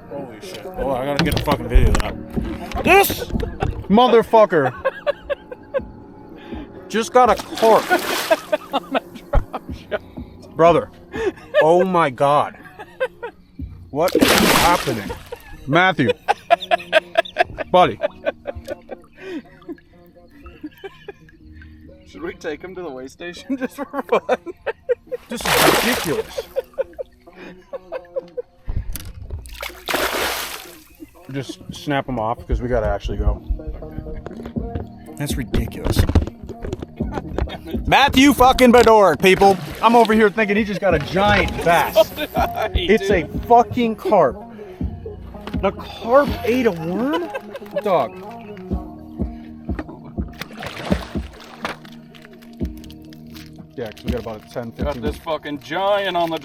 Holy shit. Oh, I gotta get a fucking video of that. This motherfucker just got a carp. Brother. Oh my god. What is happening? Matthew. Buddy. Should we take him to the weigh station just for fun? This is ridiculous. Just snap them off because we gotta actually go. That's ridiculous. Matthew fucking Bedore, people. I'm over here thinking he just got a giant bass. It's a fucking carp. The carp ate a worm? Dog. Yeah, because we got about a 10, 15. Got this fucking giant on the